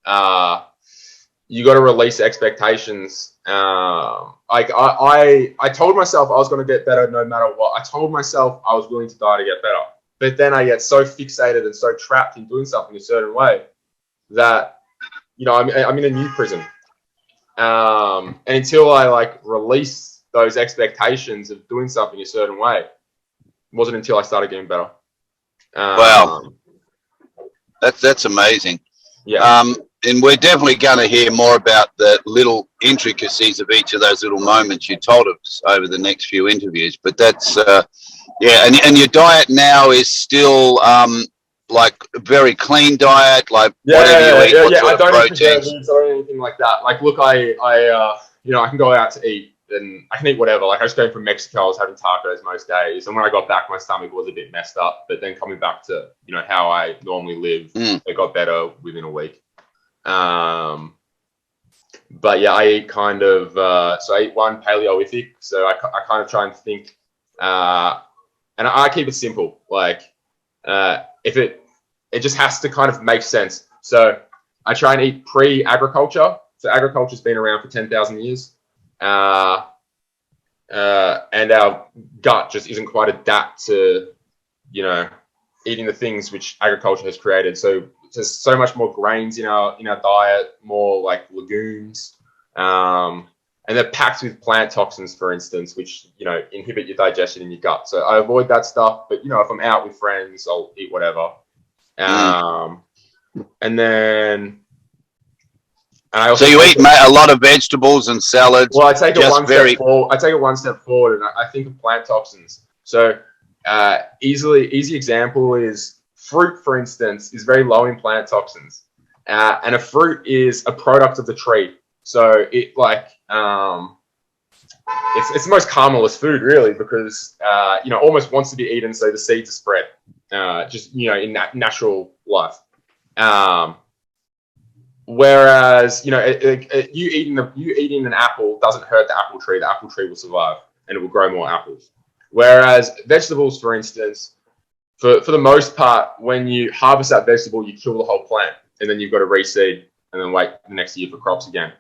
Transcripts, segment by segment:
you got to release expectations. I told myself I was going to get better no matter what. I told myself I was willing to die to get better. But then I get so fixated and so trapped in doing something a certain way that, I'm in a new prison. And until I release those expectations of doing something a certain way, it wasn't until I started getting better. Wow, that's amazing. Yeah. And we're definitely going to hear more about the little intricacies of each of those little moments you told us over the next few interviews. But that's yeah, and your diet now is still like a very clean diet, like whatever you eat, what sort of proteins? I don't eat or anything like that. Look, I can go out to eat and I can eat whatever. I was going from Mexico, I was having tacos most days, and when I got back, my stomach was a bit messed up. But then coming back to how I normally live, it got better within a week. But yeah, I eat kind of so I eat one paleolithic. So I kind of try and think, and I keep it simple. If it just has to kind of make sense. So I try and eat pre-agriculture. So agriculture's been around for 10,000 years. And our gut just isn't quite adapt to, eating the things which agriculture has created. So there's so much more grains in our diet, more legumes. And they're packed with plant toxins, for instance, which, inhibit your digestion in your gut. So I avoid that stuff. But, if I'm out with friends, I'll eat whatever. And then... So you eat a lot of vegetables and salads. Well, I take it one step forward. I take it one step forward, and I think of plant toxins. So, easy example is fruit, for instance, is very low in plant toxins, and a fruit is a product of the tree. So it's the most harmless food, really, because almost wants to be eaten, so the seeds are spread, in that natural life. Whereas, you eating an apple doesn't hurt the apple tree. The apple tree will survive and it will grow more apples. Whereas vegetables, for instance, for the most part, when you harvest that vegetable, you kill the whole plant and then you've got to reseed and then wait the next year for crops again.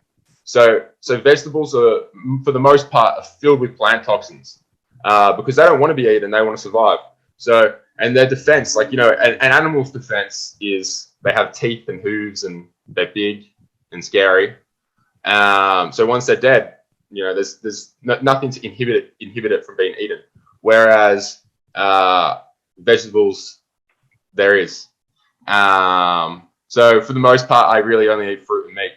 So vegetables are, for the most part, are filled with plant toxins because they don't want to be eaten. They want to survive. So, and their defense, an animal's defense is they have teeth and hooves and they're big and scary. So once they're dead, there's nothing to inhibit it from being eaten. Whereas vegetables, there is. So for the most part, I really only eat fruit and meat.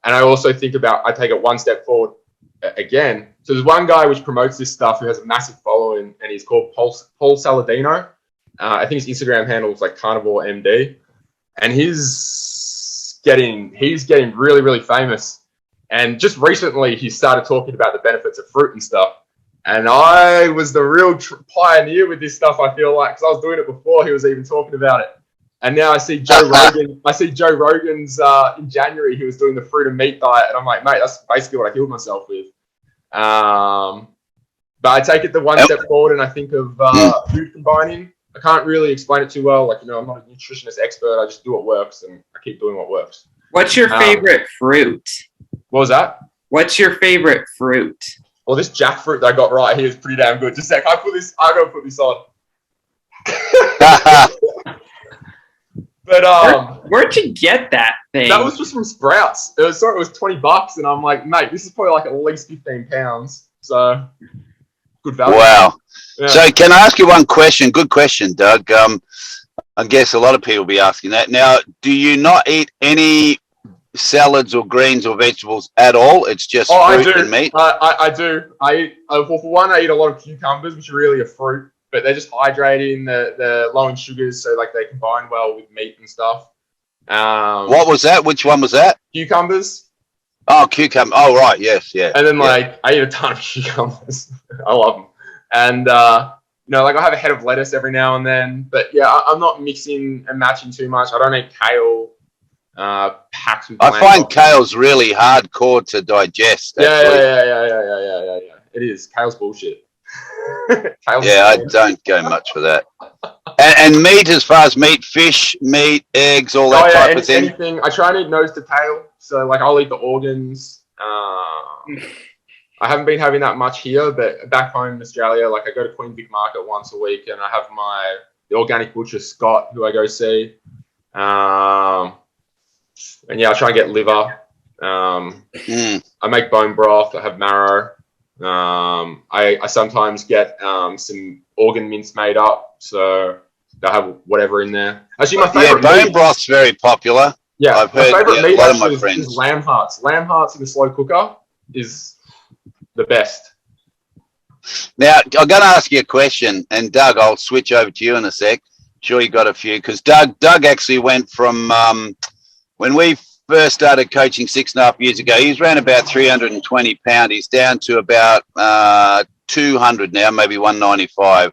And I also I take it one step forward again. So there's one guy which promotes this stuff who has a massive following, and he's called Paul Saladino. I think his Instagram handle is Carnivore MD, and he's getting really, really famous. And just recently, he started talking about the benefits of fruit and stuff. And I was the real pioneer with this stuff, I feel like, because I was doing it before he was even talking about it. And now I see Joe Rogan. I see Joe Rogan's in January. He was doing the fruit and meat diet, and I'm like, mate, that's basically what I killed myself with. But I take it the one step forward, and I think of food combining. I can't really explain it too well. I'm not a nutritionist expert. I just do what works, and I keep doing what works. What's your favorite fruit? What was that? What's your favorite fruit? Well, this jackfruit that I got right here is pretty damn good. Just a sec. I gotta put this on. But where'd you get that thing? That was just from Sprouts. It was $20, and I'm like, mate, this is probably at least 15 pounds. So good value. Wow. Yeah. So can I ask you one question? Good question, Doug. I guess a lot of people will be asking that. Now, do you not eat any salads or greens or vegetables at all? It's just fruit and meat? I do. I eat, for one, I eat a lot of cucumbers, which are really a fruit, but they're just hydrating, they're low in sugars, so they combine well with meat and stuff. What was that? Which one was that? Cucumbers. Oh, cucumber. Oh, right. Yes, yeah. And then I eat a ton of cucumbers. I love them. And I have a head of lettuce every now and then, but yeah, I'm not mixing and matching too much. I don't eat kale. Packed with I find kale's really hardcore to digest. Yeah. It is. Kale's bullshit. Tail Yeah, I stain. don't go much for that. And meat, as far as meat, fish, meat, eggs, all that type of thing. Anything. I try and eat nose to tail. So like I'll eat the organs. I haven't been having that much here, but back home in Australia, like I go to Queen Vic Market once a week, and I have the organic butcher Scott, who I go see. And yeah, I try and get liver. I make bone broth. I have marrow. I sometimes get some organ mince made up, so I have whatever in there. Actually, my favorite bone broth's very popular. Yeah, I've heard my favorite meat a lot of my actually friends. is lamb hearts. Lamb hearts in the slow cooker is the best. Now, I'm going to ask you a question, and Doug, I'll switch over to you in a sec. Sure, you got a few, because Doug actually went from when we first started coaching 6.5 years ago. He was around about 320 pounds. He's down to about 200 now, maybe 195.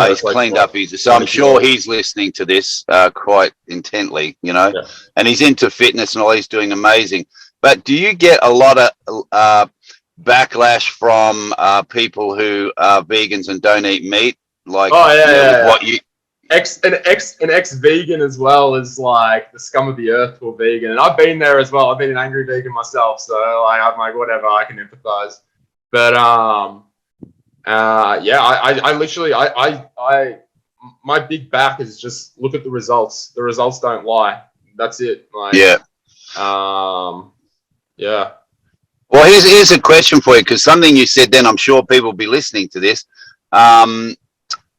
He's cleaned up easy, so I'm sure he's listening to this quite intently, you know. Yeah. And he's into fitness and all. He's doing amazing. But do you get a lot of backlash from people who are vegans and don't eat meat? Like, what you an ex-vegan as well is like the scum of the earth for vegan, and I've been there as well. I've been an angry vegan myself, so like, I'm like, whatever, I can empathize. But I literally my big back is just look at the results. The results don't lie. That's it. Like, yeah. Well, here's a question for you, because something you said then, I'm sure people will be listening to this,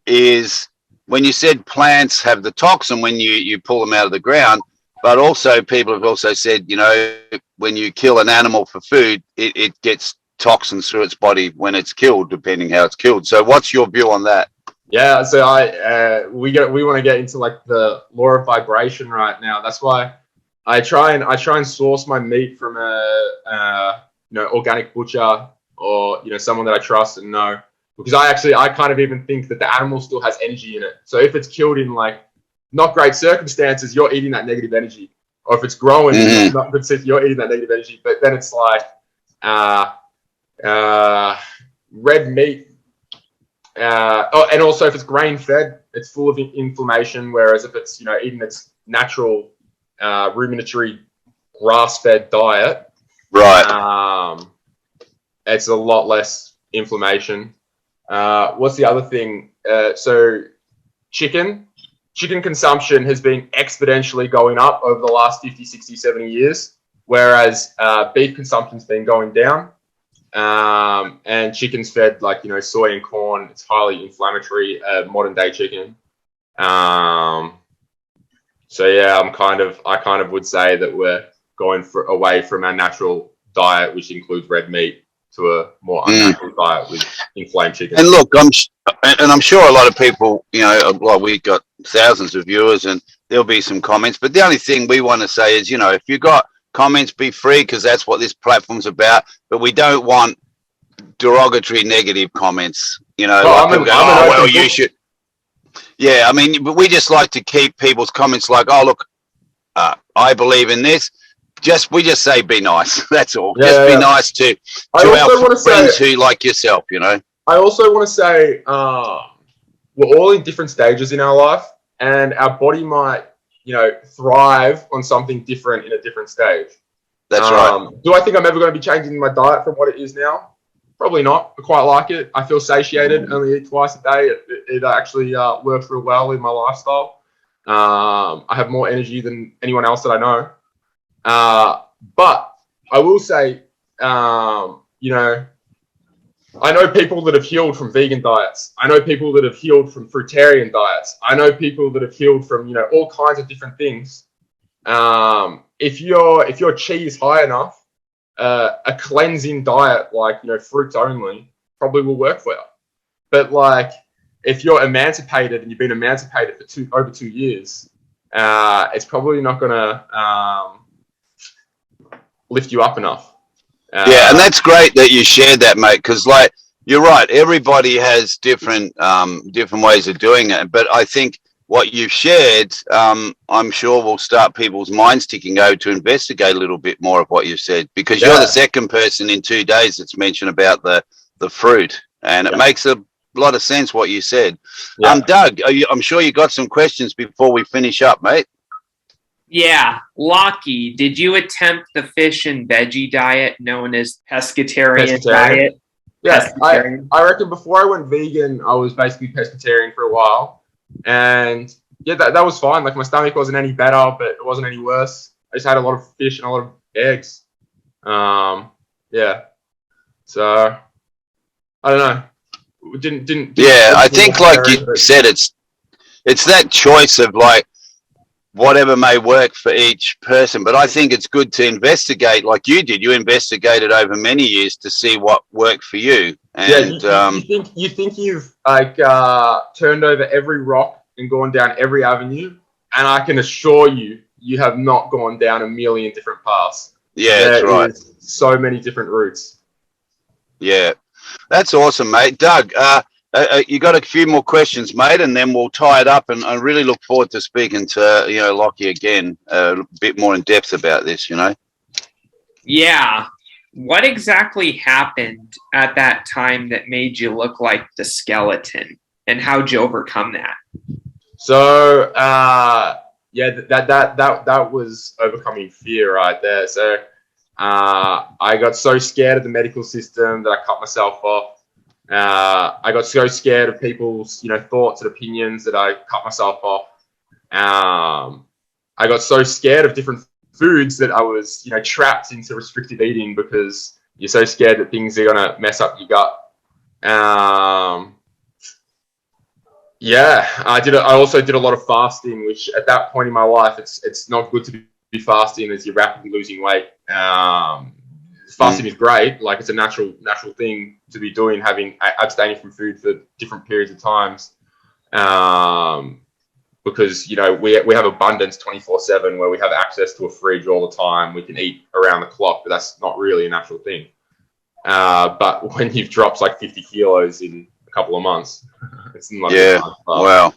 is when you said plants have the toxin when you pull them out of the ground, but also people have also said, you know, when you kill an animal for food, it gets toxins through its body when it's killed, depending how it's killed. So what's your view on that? Yeah, so we want to get into like the law of vibration right now. That's why I try and source my meat from a organic butcher, or someone that I trust and know, because I kind of even think that the animal still has energy in it. So if it's killed in like not great circumstances, you're eating that negative energy, or if it's growing in not good sense, you're eating that negative energy. But then it's like red meat. And also if it's grain fed, it's full of inflammation. Whereas if it's eating its natural ruminatory grass fed diet, right, it's a lot less inflammation. What's the other thing? So chicken consumption has been exponentially going up over the last 50, 60, 70 years, whereas beef consumption's been going down. And chicken's fed like soy and corn. It's highly inflammatory, modern day chicken. So yeah, I kind of would say that we're going away from our natural diet, which includes red meat, to a more unnatural diet with inflamed chicken. And look, I'm sure a lot of people, well, we've got thousands of viewers, and there'll be some comments. But the only thing we want to say is, if you've got comments, be free, because that's what this platform's about. But we don't want derogatory, negative comments. You should. Yeah, I mean, but we just like to keep people's comments like, oh, look, I believe in this. We just say be nice. That's all. Be nice to our friends who like yourself. I also want to say we're all in different stages in our life, and our body might thrive on something different in a different stage. That's right. Do I think I'm ever going to be changing my diet from what it is now? Probably not. I quite like it. I feel satiated. Only eat twice a day. It actually works real well in my lifestyle. I have more energy than anyone else that I know. But I will say, I know people that have healed from vegan diets. I know people that have healed from fruitarian diets. I know people that have healed from, all kinds of different things. If your chi is high enough, a cleansing diet like, fruits only probably will work for you. But like, if you're emancipated and you've been emancipated for over 2 years, it's probably not going to lift you up enough. And that's great that you shared that, mate, because like, you're right, everybody has different ways of doing it. But I think what you've shared, I'm sure will start people's minds ticking over to investigate a little bit more of what you've said, because you're the second person in 2 days that's mentioned about the fruit, and it makes a lot of sense what you said. Yeah. Doug, I'm sure you got some questions before we finish up, mate. Yeah, Lockie, did you attempt the fish and veggie diet known as pescatarian diet? Yeah, Pescatarian? I reckon before I went vegan, I was basically pescatarian for a while, and yeah, that was fine. Like my stomach wasn't any better, but it wasn't any worse. I just had a lot of fish and a lot of eggs. Yeah. So I don't know. Didn't Yeah, I think like you said, it's that choice of like whatever may work for each person. But I think it's good to investigate like you did. You investigated over many years to see what worked for you. And you think you've like turned over every rock and gone down every avenue, and I can assure you, you have not gone down a million different paths. Yeah, that's right. So many different routes. Yeah, that's awesome, mate. Doug, you got a few more questions, mate, and then we'll tie it up. And I really look forward to speaking to Lockie again a bit more in depth about this. Yeah. What exactly happened at that time that made you look like the skeleton, and how'd you overcome that? So yeah, that was overcoming fear right there. So I got so scared of the medical system that I cut myself off. I got so scared of people's thoughts and opinions that I cut myself off. I got so scared of different foods that I was trapped into restrictive eating because you're so scared that things are gonna mess up your gut. Yeah, I also did a lot of fasting, which at that point in my life, it's not good to be fasting as you're rapidly losing weight. Fasting is great, like it's a natural thing to be doing, abstaining from food for different periods of times, because we have abundance 24/7 where we have access to a fridge all the time. We can eat around the clock, but that's not really a natural thing. But when you've dropped like 50 kilos in a couple of months, it's not. Yeah. Wow.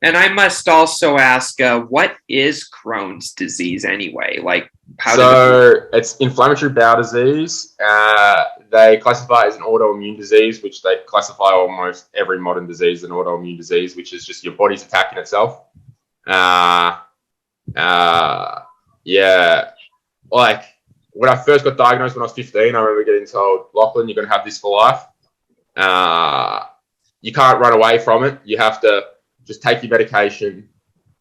And I must also ask, what is Crohn's disease anyway? Like, it's inflammatory bowel disease. They classify it as an autoimmune disease, which they classify almost every modern disease as an autoimmune disease, which is just your body's attacking itself. Yeah. Like when I first got diagnosed when I was 15, I remember getting told, Lachlan, you're going to have this for life. You can't run away from it. You have to just take your medication.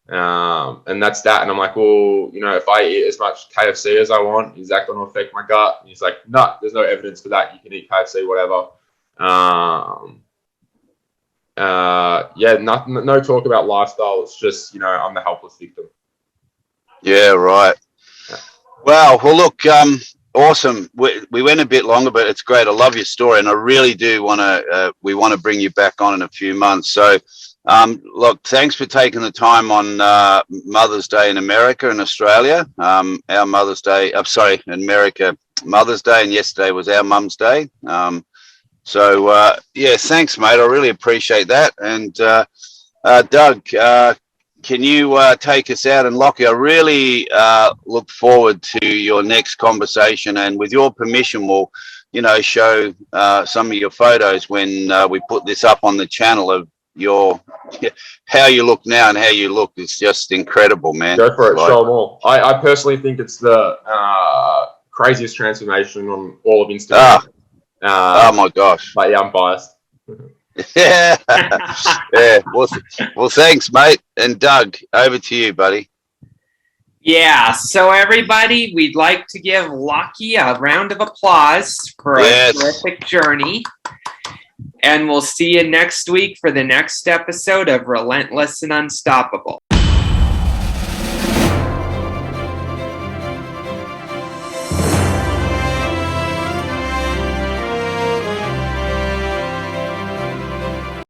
And that's that. And I'm like, well, if I eat as much KFC as I want, is that going to affect my gut? And he's like, no, there's no evidence for that. You can eat KFC, whatever. Yeah, no talk about lifestyle. It's just, I'm the helpless victim. Yeah, right. Wow. Well, look, awesome. We went a bit longer, but it's great. I love your story, and I really do we want to bring you back on in a few months. So, look, thanks for taking the time on Mother's Day in America and Australia. Our Mother's Day, in America, Mother's Day, and yesterday was our Mum's Day. Yeah, thanks, mate. I really appreciate that. And Doug, can you take us out? And Lockie, I really look forward to your next conversation. And with your permission, we'll, show some of your photos when we put this up on the channel of how you look now and how you look. It's just incredible, man. Go for it. Show them all. I personally think it's the craziest transformation on all of Instagram. Oh my gosh. But yeah, I'm biased. Yeah. Yeah. Well, thanks, mate. And Doug, over to you, buddy. Yeah, so everybody, we'd like to give Lockie a round of applause for a terrific journey. And we'll see you next week for the next episode of Relentless and Unstoppable.